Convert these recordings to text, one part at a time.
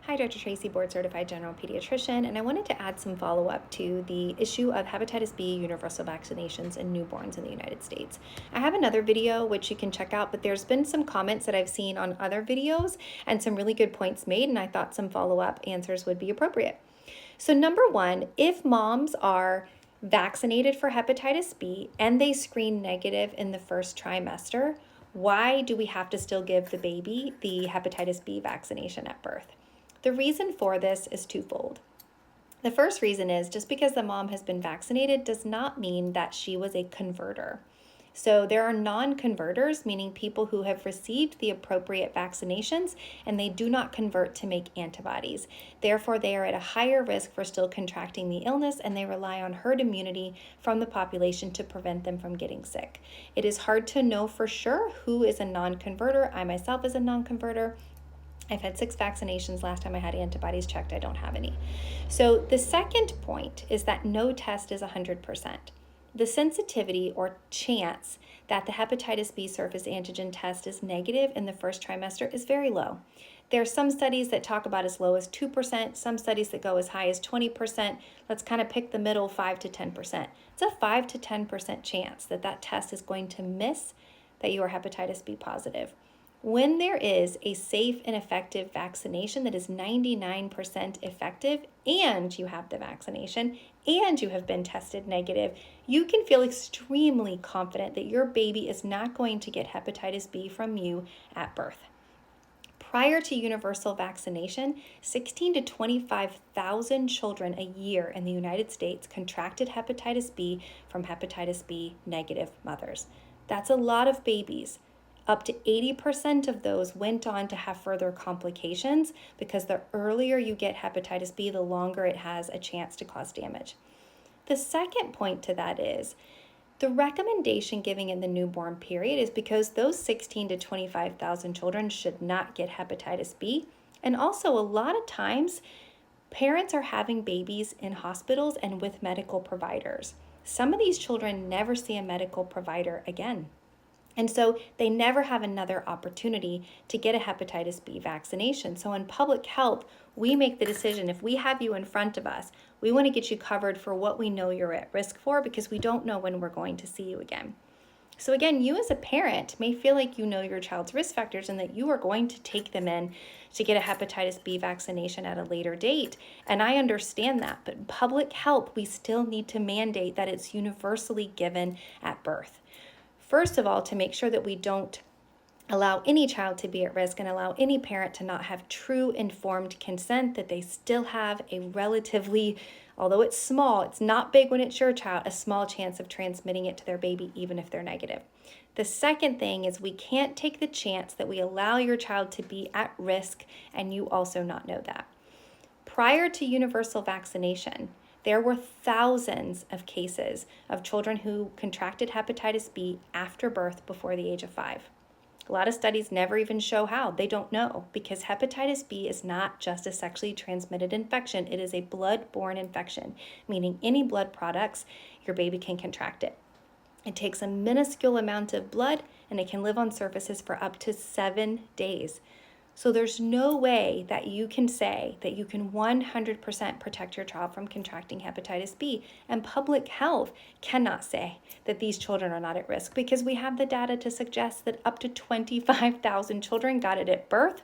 Hi, Dr. Tracy, board certified general pediatrician, and I wanted to add some follow up to the issue of hepatitis B universal vaccinations in newborns in the United States. I have another video which you can check out, but there's been some comments that I've seen on other videos and some really good points made, and I thought some follow up answers would be appropriate. So, number one, if moms are vaccinated for hepatitis B and they screen negative in the first trimester, why do we have to still give the baby the hepatitis B vaccination at birth? The reason for this is twofold. The first reason is just because the mom has been vaccinated does not mean that she was a converter. So there are non-converters, meaning people who have received the appropriate vaccinations and they do not convert to make antibodies. Therefore, they are at a higher risk for still contracting the illness, and they rely on herd immunity from the population to prevent them from getting sick. It is hard to know for sure who is a non-converter. I myself is a non-converter. I've had 6 vaccinations. Last time I had antibodies checked, I don't have any. So the second point is that no test is 100%. The sensitivity or chance that the hepatitis B surface antigen test is negative in the first trimester is very low. There are some studies that talk about as low as 2%, some studies that go as high as 20%. Let's kind of pick the middle, 5 to 10%. It's a 5 to 10% chance that that test is going to miss that you are hepatitis B positive. When there is a safe and effective vaccination that is 99% effective, and you have the vaccination and you have been tested negative, you can feel extremely confident that your baby is not going to get hepatitis B from you at birth. Prior to universal vaccination, 16 to 25,000 children a year in the United States contracted hepatitis B from hepatitis B negative mothers. That's a lot of babies. Up to 80% of those went on to have further complications because the earlier you get hepatitis B, the longer it has a chance to cause damage. The second point to that is the recommendation giving in the newborn period is because those 16 to 25,000 children should not get hepatitis B. And also, a lot of times, parents are having babies in hospitals and with medical providers. Some of these children never see a medical provider again. And so they never have another opportunity to get a hepatitis B vaccination. So in public health, we make the decision, if we have you in front of us, we want to get you covered for what we know you're at risk for, because we don't know when we're going to see you again. So again, you as a parent may feel like you know your child's risk factors and that you are going to take them in to get a hepatitis B vaccination at a later date. And I understand that, but in public health, we still need to mandate that it's universally given at birth. First of all, to make sure that we don't allow any child to be at risk and allow any parent to not have true informed consent, that they still have a relatively, although it's small, it's not big when it's your child, a small chance of transmitting it to their baby even if they're negative. The second thing is we can't take the chance that we allow your child to be at risk and you also not know that. Prior to universal vaccination, there were thousands of cases of children who contracted hepatitis B after birth before the age of 5. A lot of studies never even show how. They don't know, because hepatitis B is not just a sexually transmitted infection. It is a blood-borne infection, meaning any blood products, your baby can contract it. It takes a minuscule amount of blood, and it can live on surfaces for up to 7 days. So there's no way that you can say that you can 100% protect your child from contracting hepatitis B. And public health cannot say that these children are not at risk, because we have the data to suggest that up to 25,000 children got it at birth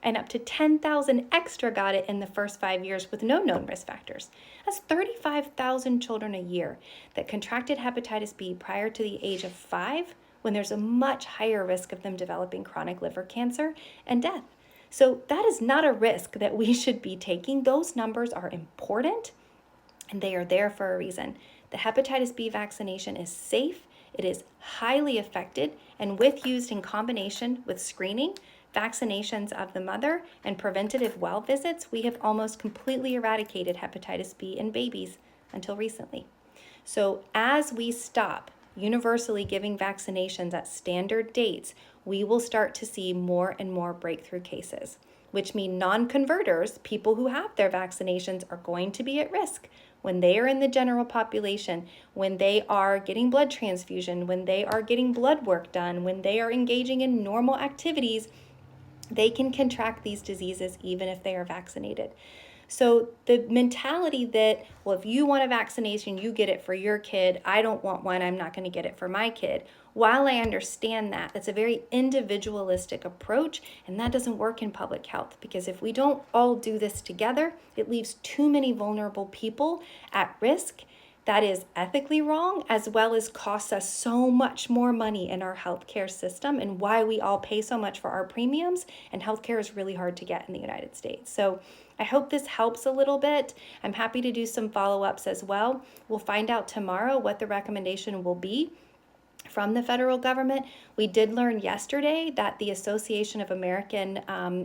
and up to 10,000 extra got it in the first 5 years with no known risk factors. That's 35,000 children a year that contracted hepatitis B prior to the age of 5, when there's a much higher risk of them developing chronic liver cancer and death. So that is not a risk that we should be taking. Those numbers are important, and they are there for a reason. The hepatitis B vaccination is safe, it is highly effective, and with used in combination with screening, vaccinations of the mother, and preventative well visits, we have almost completely eradicated hepatitis B in babies until recently. So as we stop universally giving vaccinations at standard dates, we will start to see more and more breakthrough cases, which mean non-converters, people who have their vaccinations, are going to be at risk when they are in the general population, when they are getting blood transfusion, when they are getting blood work done, when they are engaging in normal activities. they can contract these diseases even if they are vaccinated. So the mentality that, well, if you want a vaccination, you get it for your kid. I don't want one. I'm not going to get it for my kid. While I understand that, that's a very individualistic approach, and that doesn't work in public health, because if we don't all do this together, it leaves too many vulnerable people at risk. That is ethically wrong, as well as costs us so much more money in our healthcare system, and why we all pay so much for our premiums, and healthcare is really hard to get in the United States. So I hope this helps a little bit. I'm happy to do some follow-ups as well. We'll find out tomorrow what the recommendation will be from the federal government. We did learn yesterday that the Association of American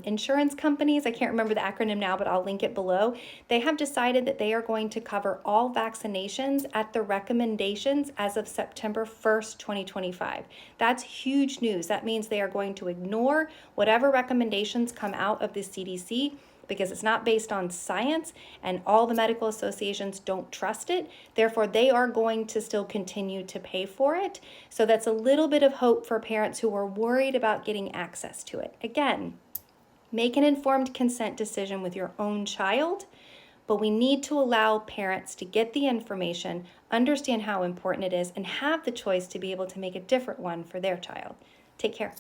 Insurance Companies, I can't remember the acronym now, but I'll link it below, they have decided that they are going to cover all vaccinations at the recommendations as of September 1st, 2025. That's huge news. That means they are going to ignore whatever recommendations come out of the CDC, because it's not based on science and all the medical associations don't trust it. Therefore, they are going to still continue to pay for it. So that's a little bit of hope for parents who are worried about getting access to it. Again, make an informed consent decision with your own child, but we need to allow parents to get the information, understand how important it is, and have the choice to be able to make a different one for their child. Take care.